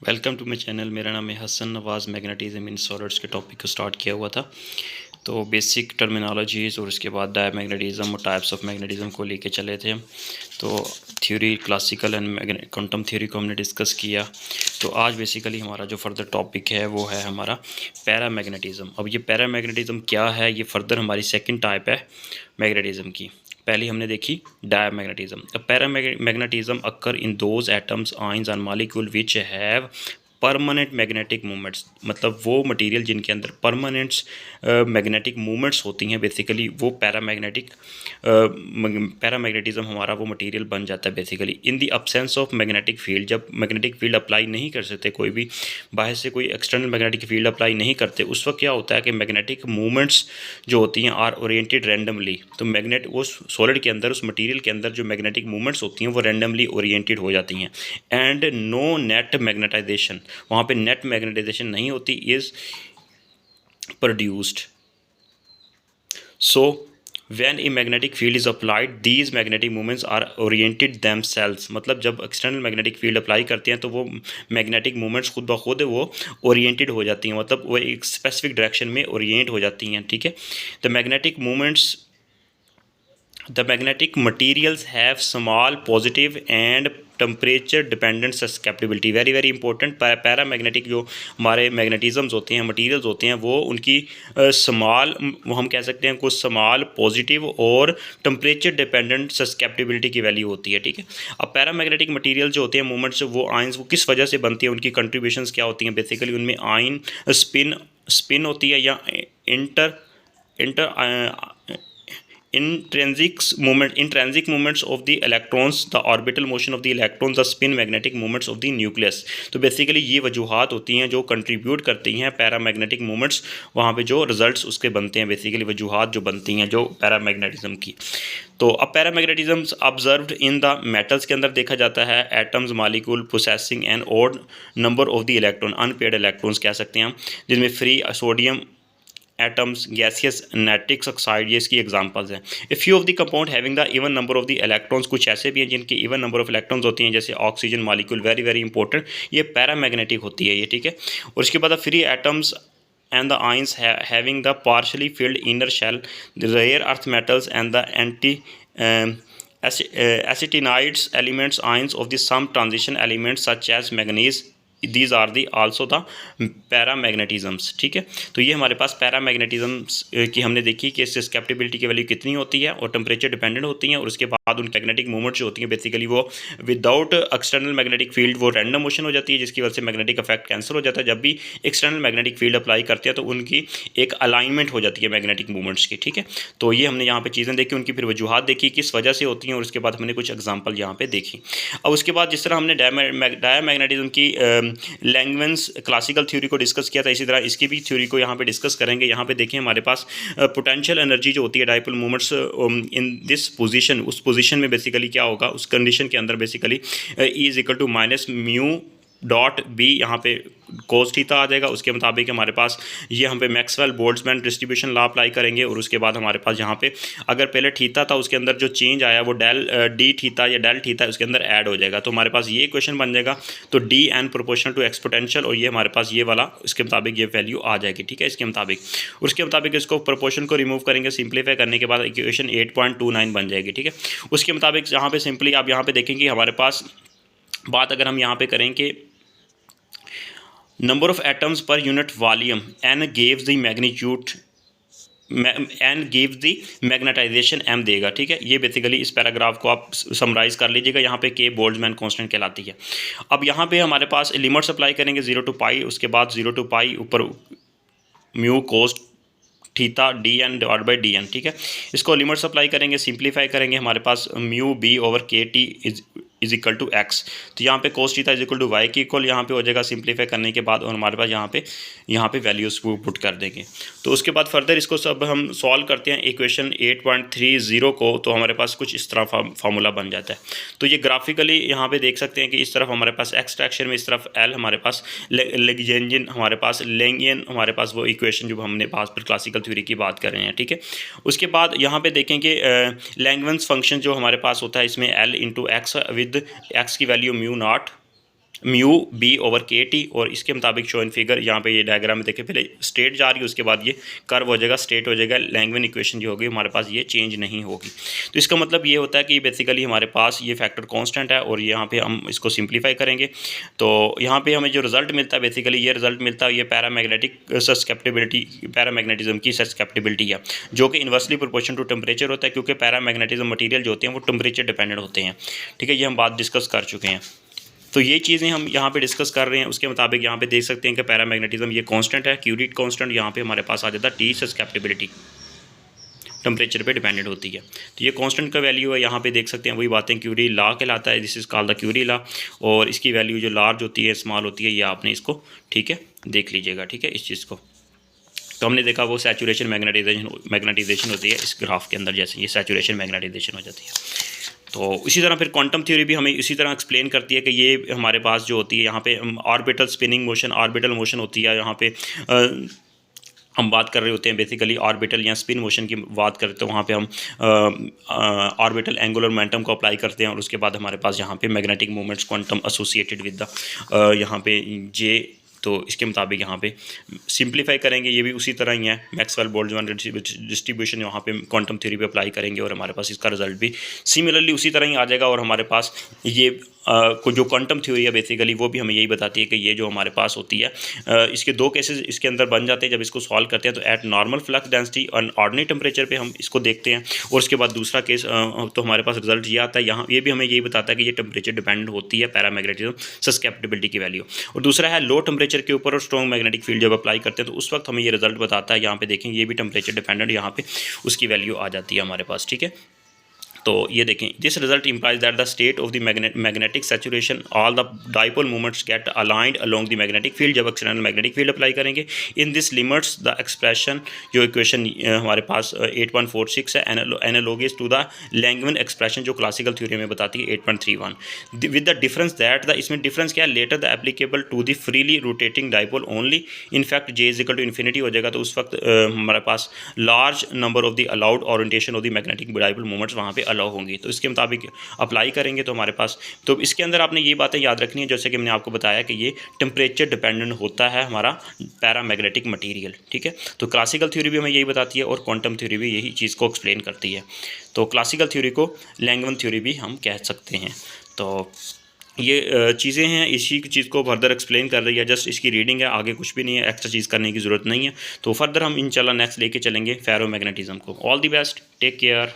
Welcome to my channel. मेरा नाम है हसन नवाज़। मैग्नेटिज्म इन सॉलिड्स के टॉपिक को स्टार्ट किया हुआ था। तो बेसिक टर्मिनोलॉजीज़ और उसके बाद डायमैग्नेटिज्म और टाइप्स ऑफ मैग्नेटिज्म को लेके चले थे। तो theory classical and quantum theory को हमने डिस्कस किया। तो आज बेसिकली हमारा जो फर्दर टॉपिक है वो है हमारा पैरामैग्नेटिज्म। अब ये पैरामैग्नेटिज्म क्या है, ये फर्दर हमारी सेकंड टाइप है मैग्नेटिज्म की। पहली हमने देखी diamagnetism. Paramagnetism occur in those atoms ions and molecule which have permanent magnetic movements, मतलब वो मटेरियल जिनके अंदर परमानेंट्स मैग्नेटिक मूवमेंट्स होती हैं, बेसिकली वो पैरामैग्नेटिज्म हमारा वो मटेरियल बन जाता है। Basically in the absence of magnetic field, जब मैग्नेटिक फील्ड अप्लाई नहीं कर सकते, कोई भी बाहर से कोई एक्सटर्नल मैग्नेटिक फील्ड अप्लाई नहीं करते, उस वक्त क्या होता है कि मैग्नेटिक मूवमेंट्स जो होती हैं आर ओरिएंटेड रैंडमली। तो मैग्नेट उस सॉलिड के अंदर, उस मटेरियल के अंदर जो मैग्नेटिक मूवमेंट्स होती हैं वो रैंडमली ओरिएंटेड हो जाती हैं। एंड नो नेट मैग्नेटाइजेशन, वहाँ पे नेट मैग्नेटाइजेशन नहीं होती, is produced. So when a magnetic field is applied, these magnetic movements are oriented themselves। मतलब जब एक्सटर्नल मैग्नेटिक फील्ड अप्लाई करते हैं तो वो मैग्नेटिक मूवमेंट्स खुद ब खुद वो ओरिएंटेड हो जाती हैं, मतलब वो एक स्पेसिफिक डायरेक्शन में ओरिएंट हो जाती हैं। ठीक है। The magnetic materials have small positive and temperature dependent susceptibility. Very very important. Paramagnetic जो हमारे मैग्नेटिज्म्स होते हैं, मटेरियल्स होते हैं, वो उनकी स्मॉल, वो हम कह सकते हैं कुछ स्मॉल पॉजिटिव और टेम्परेचर डिपेंडेंट सस्केप्टिबिलिटी की वैल्यू होती है। ठीक है। अब पैरामैग्नेटिक मटेरियल जो होते हैं, मूवमेंट्स, वो आयंस वो किस वजह से बनती है, उनकी कंट्रीब्यूशंस क्या होती हैं। बेसिकली उनमें आयन स्पिन होती है या inter intrinsic movements of the electrons, the orbital motion of the electrons, the spin magnetic movements of the nucleus। तो बेसिकली ये वजूहात होती हैं जो कंट्रीब्यूट करती हैं पैरामैग्नेटिक मूवमेंट्स, वहाँ पे जो रिजल्ट्स उसके बनते हैं, बेसिकली वजूहात जो बनती हैं जो पैरामैग्नेटिज्म की। तो अब paramagnetism observed in the metals के अंदर देखा जाता है। Atoms molecule possessing an odd number of the electron, unpaired electrons कह सकते हैं हम, जिनमें free sodium atoms, gaseous nitric oxide, ये इसकी एग्जांपल्स हैं। A few of the compound having the even number of the electrons, कुछ ऐसे भी हैं जिनकी इवन नंबर ऑफ इलेक्ट्रॉन्स होती हैं, जैसे oxygen molecule, very very important, ये पैरामैग्नेटिक होती है ये। ठीक है। और इसके बाद free atoms and the ions having the partially filled inner shell, the rare earth metals and the acetinides elements, ions of the some transition elements such as manganese, these are the also the paramagnetisms. ठीक है। तो ये हमारे पास पैरामैग्नेटिज्म्स की हमने देखी कि इससे स्केप्टिबिलिटी की वैल्यू कितनी होती है और टेम्परेचर डिपेंडेंट होती हैं। और उसके बाद उन मैग्नेटिक मूवमेंट्स जो होती हैं, बेसिकली वो विदाउट एक्सटर्नल मैग्नेटिक फील्ड वो रैंडम मोशन हो जाती है, जिसकी वजह से मैग्नेटिक इफेक्ट कैंसिल हो जाता है। जब भी एक्सटर्नल मैग्नेटिक फील्ड अप्लाई करते हैं तो उनकी एक अलाइनमेंट हो जाती है मैग्नेटिक मूवमेंट्स की। ठीक है। तो ये हमने यहाँ पे चीज़ें देखी, उनकी फिर वजूहात देखी किस वजह से होती हैं, और उसके बाद हमने कुछ एग्जाम्पल यहाँ पे देखी। अब उसके बाद जिस तरह हमने डायमैग्नेटिज्म की लैंगवेंस क्लासिकल थ्योरी को डिस्कस किया था, इसी तरह इसकी भी थ्योरी को यहाँ पे डिस्कस करेंगे। यहाँ पे देखें हमारे पास पोटेंशियल एनर्जी जो होती है dipole movements in this position, उस पोजीशन में बेसिकली क्या होगा, उस कंडीशन के अंदर basically E is equal to minus mu dot B, यहाँ पे कोस थीटा आ जाएगा। उसके मुताबिक हमारे पास ये हम पे Maxwell Boltzmann distribution law apply करेंगे। और उसके बाद हमारे पास यहाँ पे अगर पहले थीटा था, उसके अंदर जो चेंज आया वो डेल डी थीटा या डेल थीटा उसके अंदर ऐड हो जाएगा। तो हमारे पास ये इक्वेशन बन जाएगा, तो D N proportional to X potential, और ये हमारे पास ये वाला इसके मुताबिक ये वैल्यू आ जाएगी। ठीक है। इसके मुताबिक, उसके मुताबिक इसको प्रोपोर्शन को रिमूव करेंगे, सिंप्लीफाई करने के बाद इक्वेशन 8.29 बन जाएगी। ठीक है। उसके मुताबिक यहाँ पे सिंपली आप यहाँ पे देखेंगे हमारे पास बात अगर हम यहाँ पे करें कि number of atoms per unit volume, N gives the magnitude, N gives the magnetization M देगा। ठीक है। ये बेसिकली इस पैराग्राफ को आप समराइज कर लीजिएगा। यहाँ पे के बोल्ट्जमैन कांस्टेंट कहलाती है। अब यहाँ पे हमारे पास लिमिट्स अप्लाई करेंगे 0 to पाई, उसके बाद 0 to पाई ऊपर mu cos theta D N divide by D N. ठीक है। इसको लिमिट्स अप्लाई करेंगे, सिंप्लीफाई करेंगे, हमारे पास म्यू बी ओवर के T is equal to X. तो यहाँ पे cos theta is equal to Y की इक्वल यहाँ पे हो जाएगा सिंप्लीफाई करने के बाद, और हमारे पास यहाँ पे वैल्यूज़ को पुट कर देंगे। तो उसके बाद फर्दर इसको सब हम सॉल्व करते हैं इक्वेशन 8.30 को, तो हमारे पास कुछ इस तरह फार्मूला बन जाता है। तो ये ग्राफिकली यहाँ पे देख सकते हैं कि इस तरफ हमारे पास एक्स ट्रैक्शन में, इस तरफ एल हमारे पास लेग्रेंजियन, हमारे पास लेंगियन, हमारे पास वो इक्वेशन जो हमने पास पर क्लासिकल थ्योरी की बात कर रहे हैं। ठीक है। उसके बाद यहाँ पे देखेंगे लैंगवेंस फंक्शन जो हमारे पास होता है, इसमें L into x with x की value mu naught mu B over के टी, और इसके मुताबिक शो इन फिगर, यहाँ पे ये डायग्राम में देखें, पहले स्टेट जा रही है, उसके बाद ये कर्व हो जाएगा, स्टेट हो जाएगा, लैंगवेन इक्वेशन जो होगी हमारे पास ये चेंज नहीं होगी। तो इसका मतलब ये होता है कि बेसिकली हमारे पास ये फैक्टर कांस्टेंट है, और यहाँ पे हम इसको सिंप्लीफाई करेंगे तो यहाँ पे हमें जो रिजल्ट मिलता है बेसिकली ये रिजल्ट मिलता है, ये पैरामैग्नेटिक सस्केप्टिबिलिटी, पैरामैग्नेटिज्म की सस्केप्टिबिलिटी है, जो कि इन्वर्सली प्रोपोर्शन टू टेम्परेचर होता है, क्योंकि पैरामैग्नेटिज्म मटीरियल जो होते हैं वो टेम्परेचर डिपेंडेंट होते हैं। ठीक है, ये हम बात डिस्कस कर चुके हैं। तो ये चीज़ें हम यहाँ पे डिस्कस कर रहे हैं, उसके मुताबिक यहाँ पे देख सकते हैं कि पैरामैग्नेटिज्म ये कांस्टेंट है, क्यूरीट कांस्टेंट, यहाँ पे हमारे पास आ जाता है टी सस्केप्टिबिलिटी, टेम्परेचर पे डिपेंडेंट होती है। तो ये कांस्टेंट का वैल्यू है, यहाँ पे देख सकते हैं वही बातें, क्यूरी लॉ कहलाता है, this is called the Curie law, और इसकी वैल्यू जो लार्ज होती है स्मॉल होती है, ये आपने इसको ठीक है देख लीजिएगा। ठीक है, इस चीज़ को तो हमने देखा वो सैचुरेशन मैग्नेटाइजेशन होती है इस ग्राफ के अंदर, जैसे ये सैचुरेशन मैग्नेटाइजेशन हो जाती है। तो इसी तरह फिर क्वांटम थ्योरी भी हमें इसी तरह एक्सप्लेन करती है कि ये हमारे पास जो होती है यहाँ पे orbital spinning motion, orbital motion होती है, यहाँ पे हम बात कर रहे होते हैं बेसिकली ऑर्बिटल या स्पिन मोशन की बात करते हैं, वहाँ पे हम ऑर्बिटल एंगुलर मोमेंटम को अप्लाई करते हैं, और उसके बाद हमारे पास यहाँ पे magnetic moments quantum associated with the यहाँ पे जे, तो इसके मुताबिक यहाँ पे सिंप्लीफाई करेंगे, ये भी उसी तरह ही है, मैक्सवेल बोल्ट्जमैन डिस्ट्रीब्यूशन यहाँ पे क्वांटम थ्योरी पे अप्लाई करेंगे, और हमारे पास इसका रिजल्ट भी सिमिलरली उसी तरह ही आ जाएगा। और हमारे पास ये जो क्वांटम थ्योरी है बेसिकली वो भी हमें यही बताती है कि ये जो हमारे पास होती है इसके दो केसेस इसके अंदर बन जाते हैं जब इसको सॉल्व करते हैं। तो एट नॉर्मल फ्लक्स डेंसिटी और ऑर्डिनरी टेम्परेचर पे हम इसको देखते हैं, और उसके बाद दूसरा केस तो हमारे पास रिजल्ट ये आता है, यहाँ ये भी हमें यही बताता है कि ये टेम्परेचर डिपेंडेंट होती है पैरामैग्नेटिज्म सस्केप्टिबिलिटी की वैल्यू। और दूसरा है लो टेम्परेचर के ऊपर और स्ट्रॉन्ग मैग्नेटिक फील्ड जब अप्लाई करते हैं तो उस वक्त हमें ये रिजल्ट बताता है। यहाँ पे देखें ये भी टेम्परेचर डिपेंडेंट, यहाँ पे उसकी वैल्यू आ जाती है हमारे पास। ठीक है, तो ये देखें, this result implies that the state of the magnetic saturation all the dipole movements get aligned along the magnetic field, जब एक्सटर्नल मैग्नेटिक फील्ड अप्लाई करेंगे। In this limits the expression, जो इक्वेशन हमारे पास 8.46 है, analogous to the Langevin expression जो classical theory में बताती है 8.31, with the difference that the, इसमें डिफरेंस क्या है, latter the applicable to the freely rotating dipole only. In fact J is equal to infinity हो जाएगा, तो उस वक्त हमारे पास large number of the allowed orientation of the magnetic dipole movements वहाँ पे अलाउ होंगी। तो इसके मुताबिक अप्लाई करेंगे तो हमारे पास, तो इसके अंदर आपने ये बातें याद रखनी है जैसे कि मैंने आपको बताया कि ये टेम्परेचर डिपेंडेंट होता है हमारा पैरामैग्नेटिक मटेरियल। ठीक है, तो क्लासिकल थ्योरी भी हमें यही बताती है और क्वांटम थ्योरी भी यही चीज़ को एक्सप्लेन करती है। तो क्लासिकल थ्योरी को लैंगवेन थ्योरी भी हम कह सकते हैं। तो ये चीज़ें हैं, इसी चीज़ को फर्दर एक्सप्लेन कर रही है, जस्ट इसकी रीडिंग है, आगे कुछ भी नहीं है, एक्स्ट्रा चीज़ करने की ज़रूरत नहीं है। तो फर्दर हम इंशाल्लाह नेक्स्ट लेके चलेंगे फेरोमैग्नेटिज्म को। All the best, take care.